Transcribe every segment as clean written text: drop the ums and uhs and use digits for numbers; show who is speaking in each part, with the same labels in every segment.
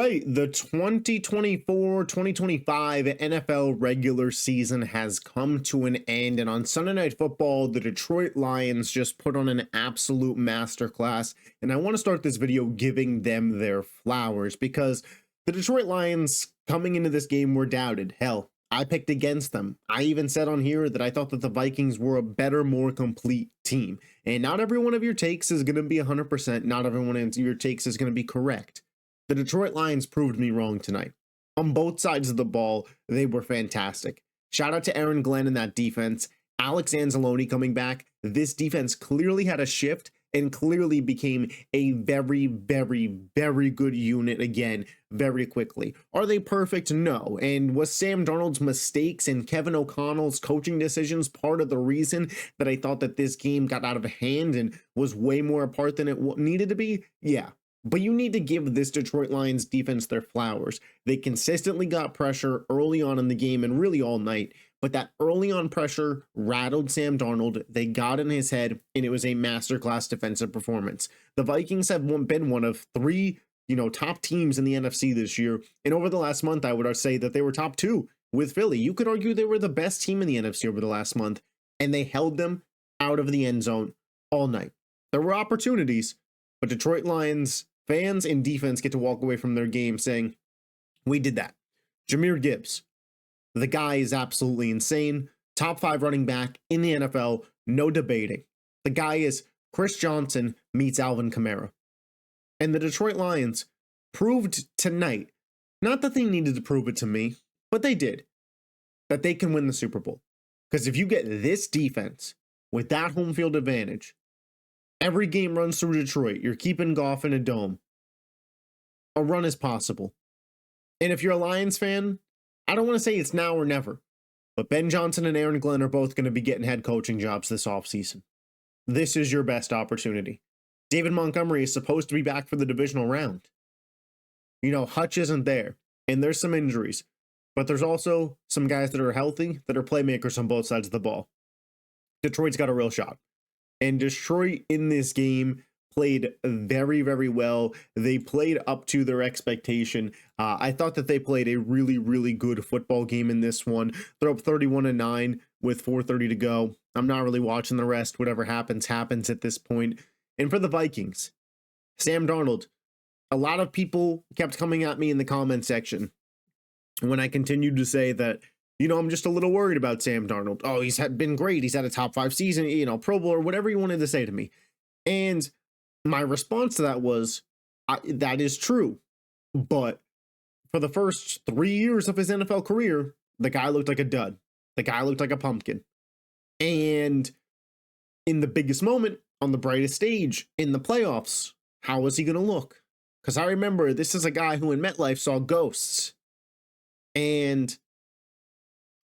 Speaker 1: right, the 2024-2025 NFL regular season has come to an end, and on Sunday Night Football, the Detroit Lions just put on an absolute masterclass, and I want to start this video giving them their flowers, because the Detroit Lions coming into this game were doubted. Hell, I picked against them. I even said on here that I thought that the Vikings were a better, more complete team, and not every one of your takes is going to be 100%, not every one of your takes is going to be correct. The Detroit Lions proved me wrong tonight. On both sides of the ball, they were fantastic. Shout out to Aaron Glenn in that defense. Alex Anzalone coming back. This defense clearly had a shift and clearly became a very, very, very good unit again very quickly. Are they perfect? No. And was Sam Darnold's mistakes and Kevin O'Connell's coaching decisions part of the reason that I thought that this game got out of hand and was way more apart than it needed to be? Yeah. But you need to give this Detroit Lions defense their flowers. They consistently got pressure early on in the game and really all night. But that early on pressure rattled Sam Darnold. They got in his head, and it was a masterclass defensive performance. The Vikings have been one of three, top teams in the NFC this year. And over the last month, I would say that they were top two with Philly. You could argue they were the best team in the NFC over the last month, and they held them out of the end zone all night. There were opportunities, but Detroit Lions fans and defense get to walk away from their game saying, we did that. Jahmyr Gibbs, the guy is absolutely insane. Top 5 running back in the NFL, no debating. The guy is Chris Johnson meets Alvin Kamara. And the Detroit Lions proved tonight, not that they needed to prove it to me, but they did, that they can win the Super Bowl. Because if you get this defense with that home field advantage, every game runs through Detroit. You're keeping Goff in a dome. A run is possible. And if you're a Lions fan, I don't want to say it's now or never, but Ben Johnson and Aaron Glenn are both going to be getting head coaching jobs this offseason. This is your best opportunity. David Montgomery is supposed to be back for the divisional round. Hutch isn't there, and there's some injuries, but there's also some guys that are healthy, that are playmakers on both sides of the ball. Detroit's got a real shot. And Detroit in this game played very, very well. They played up to their expectation. I thought that they played a really, really good football game in this one. They're up 31-9 with 4:30 to go. I'm not really watching the rest. Whatever happens, happens at this point. And for the Vikings, Sam Darnold, a lot of people kept coming at me in the comment section when I continued to say that, I'm just a little worried about Sam Darnold. Oh, he's been great. He's had a top 5 season, Pro Bowl or whatever you wanted to say to me. And my response to that was, that is true. But for the first 3 years of his NFL career, the guy looked like a dud. The guy looked like a pumpkin. And in the biggest moment, on the brightest stage, in the playoffs, how was he going to look? Because I remember this is a guy who in MetLife saw ghosts. And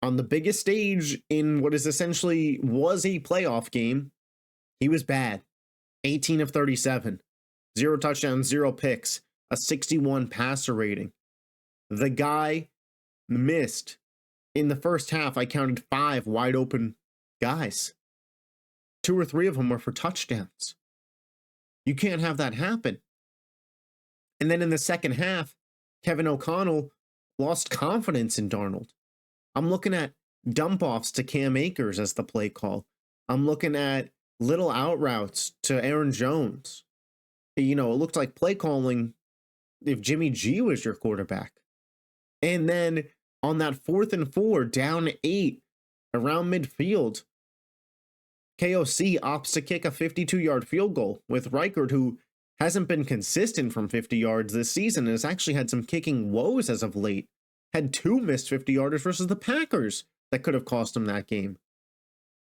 Speaker 1: on the biggest stage in what is essentially was a playoff game, he was bad. 18 of 37, 0 touchdowns, 0 picks, a 61 passer rating. The guy missed in the first half. I counted 5 wide open guys. 2 or 3 of them were for touchdowns. You can't have that happen. And then in the second half, Kevin O'Connell lost confidence in Darnold. I'm looking at dump offs to Cam Akers as the play call. I'm looking at little out routes to Aaron Jones. It looked like play calling if Jimmy G was your quarterback. And then on that 4th and 4, down 8 around midfield, KOC opts to kick a 52-yard field goal with Reichard, who hasn't been consistent from 50 yards this season and has actually had some kicking woes as of late. Had 2 missed 50-yarders versus the Packers that could have cost him that game.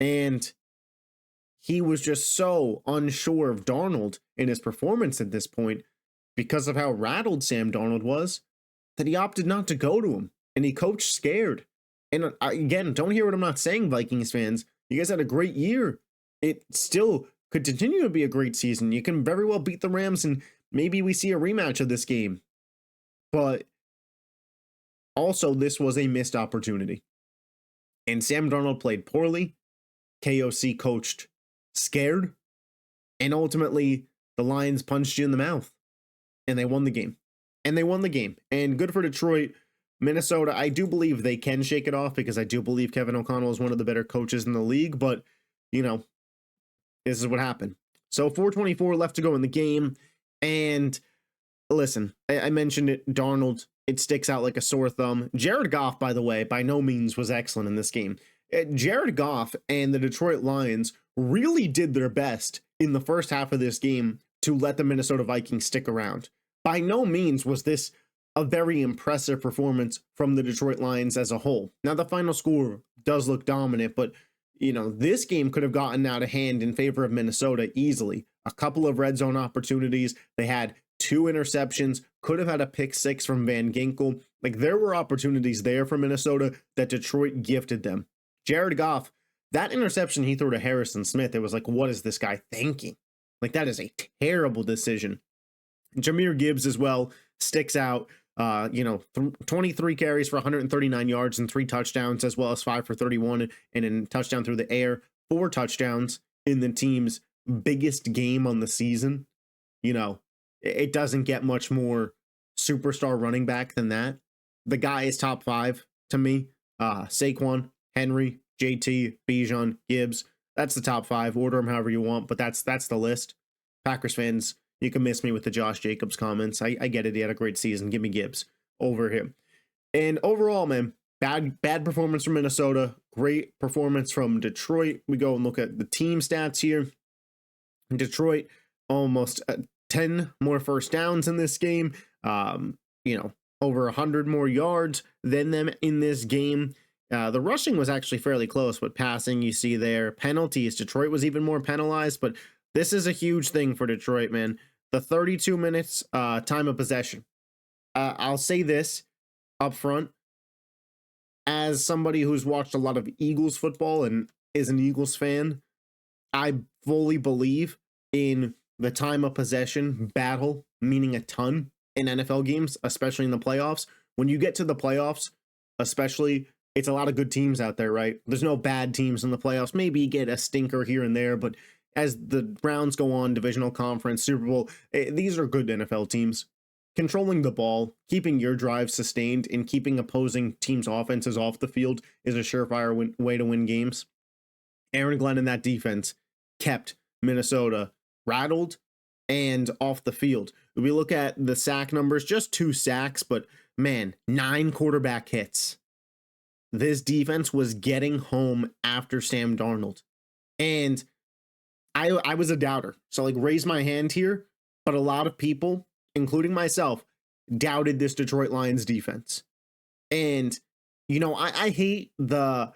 Speaker 1: And he was just so unsure of Darnold in his performance at this point because of how rattled Sam Darnold was that he opted not to go to him. And he coached scared. And again, don't hear what I'm not saying, Vikings fans. You guys had a great year. It still could continue to be a great season. You can very well beat the Rams and maybe we see a rematch of this game. But also, this was a missed opportunity. And Sam Darnold played poorly. KOC coached scared. And ultimately, the Lions punched you in the mouth. And they won the game. and they won the game. And good for Detroit. Minnesota, I do believe they can shake it off because I do believe Kevin O'Connell is one of the better coaches in the league, but, you know, this is what happened. So 4:24 left to go in the game, and listen, I mentioned it, Darnold, it sticks out like a sore thumb. Jared Goff, by the way, by no means was excellent in this game. Jared Goff and the Detroit Lions really did their best in the first half of this game to let the Minnesota Vikings stick around. By no means was this a very impressive performance from the Detroit Lions as a whole. Now, the final score does look dominant, but, you know, this game could have gotten out of hand in favor of Minnesota easily. A couple of red zone opportunities. They had 2 interceptions, could have had a pick 6 from Van Ginkel. Like, there were opportunities there for Minnesota that Detroit gifted them. Jared Goff, that interception he threw to Harrison Smith, it was like, what is this guy thinking? Like, that is a terrible decision. Jahmyr Gibbs as well sticks out. 23 carries for 139 yards and 3 touchdowns, as well as 5 for 31 and a touchdown through the air. 4 touchdowns in the team's biggest game on the season. You know, it doesn't get much more superstar running back than that. The guy is top 5 to me. Saquon, Henry, JT, Bijan, Gibbs. That's the top 5. Order them however you want, but that's the list. Packers fans, you can miss me with the Josh Jacobs comments. I get it. He had a great season. Give me Gibbs over him. And overall, man, bad performance from Minnesota. Great performance from Detroit. We go and look at the team stats here. Detroit almost 10 more first downs in this game. Over 100 more yards than them in this game. The rushing was actually fairly close, but passing, you see there. Penalties, Detroit was even more penalized, but this is a huge thing for Detroit, man. The 32 minutes time of possession. I'll say this up front. As somebody who's watched a lot of Eagles football and is an Eagles fan, I fully believe in the time of possession battle, meaning a ton in NFL games, especially in the playoffs. When you get to the playoffs, especially, it's a lot of good teams out there, right? There's no bad teams in the playoffs. Maybe you get a stinker here and there, but as the rounds go on, divisional conference, Super Bowl, these are good NFL teams. Controlling the ball, keeping your drive sustained, and keeping opposing teams' offenses off the field is a surefire way to win games. Aaron Glenn and that defense kept Minnesota rattled and off the field. We look at the sack numbers, just 2 sacks, but man, 9 quarterback hits. This defense was getting home after Sam Darnold. And I was a doubter. So, like, raise my hand here. But a lot of people, including myself, doubted this Detroit Lions defense. And, I hate the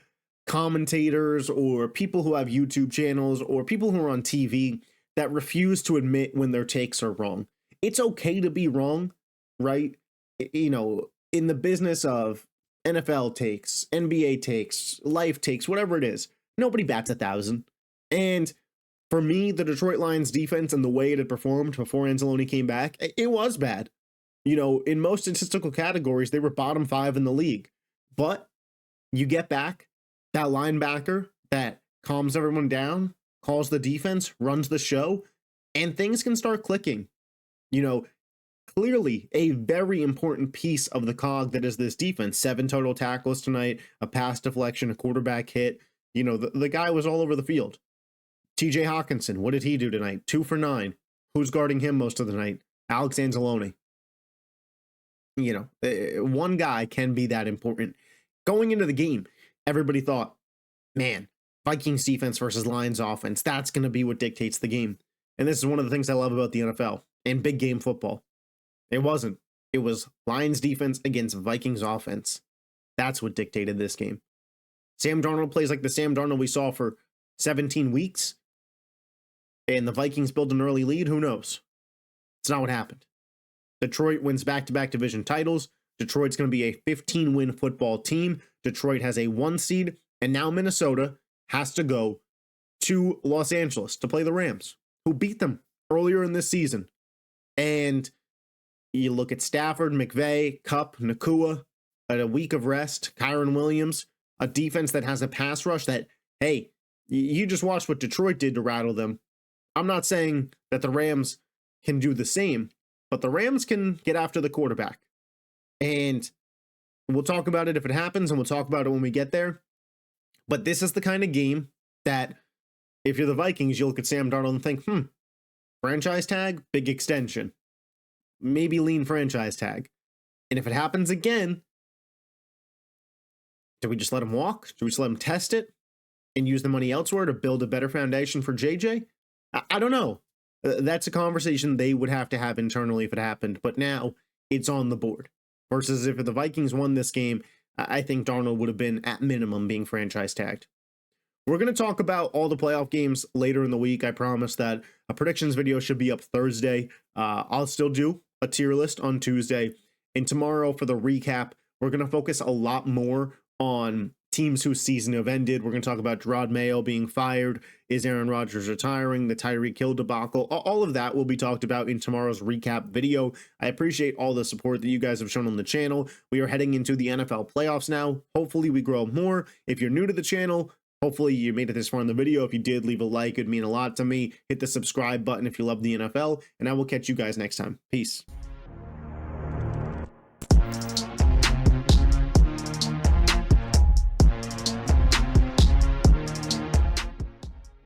Speaker 1: commentators or people who have YouTube channels or people who are on TV that refuse to admit when their takes are wrong. It's okay to be wrong, right? In the business of NFL takes, NBA takes, life takes, whatever it is, nobody bats 1,000. And for me, the Detroit Lions defense and the way it had performed before Anzalone came back, it was bad. In most statistical categories, they were bottom 5 in the league. But you get back that linebacker that calms everyone down, calls the defense, runs the show, and things can start clicking. Clearly a very important piece of the cog that is this defense. 7 total tackles tonight, a pass deflection, a quarterback hit. The guy was all over the field. TJ Hawkinson, what did he do tonight? 2 for 9. Who's guarding him most of the night? Alex Anzalone. One guy can be that important. Going into the game, everybody thought, man, Vikings defense versus Lions offense, that's going to be what dictates the game. And this is one of the things I love about the NFL and big game football. It wasn't. It was Lions defense against Vikings offense. That's what dictated this game. Sam Darnold plays like the Sam Darnold we saw for 17 weeks. And the Vikings build an early lead. Who knows? It's not what happened. Detroit wins back-to-back division titles. Detroit's going to be a 15-win football team. Detroit has a 1 seed. And now Minnesota has to go to Los Angeles to play the Rams, who beat them earlier in this season. And you look at Stafford, McVay, Kupp, Nakua, at a week of rest, Kyron Williams, a defense that has a pass rush that, hey, you just watched what Detroit did to rattle them. I'm not saying that the Rams can do the same, but the Rams can get after the quarterback. And we'll talk about it if it happens, and we'll talk about it when we get there. But this is the kind of game that if you're the Vikings, you look at Sam Darnold and think, franchise tag, big extension, maybe lean franchise tag. And if it happens again, do we just let him walk? Do we just let him test it and use the money elsewhere to build a better foundation for JJ? I don't know. That's a conversation they would have to have internally if it happened. But now it's on the board. Versus if the Vikings won this game, I think Darnold would have been, at minimum, being franchise tagged. We're going to talk about all the playoff games later in the week. I promise that a predictions video should be up Thursday. I'll still do a tier list on Tuesday. And tomorrow for the recap, we're going to focus a lot more on teams whose season have ended. We're going to talk about Gerard Mayo being fired. Is Aaron Rodgers retiring? The Tyreek Hill debacle. All of that will be talked about in tomorrow's recap video. I appreciate all the support that you guys have shown on the channel. We are heading into the NFL playoffs now. Hopefully we grow more. If you're new to the channel, hopefully you made it this far in the video. If you did, leave a like. It'd mean a lot to me. Hit the subscribe button if you love the NFL, and I will catch you guys next time. Peace.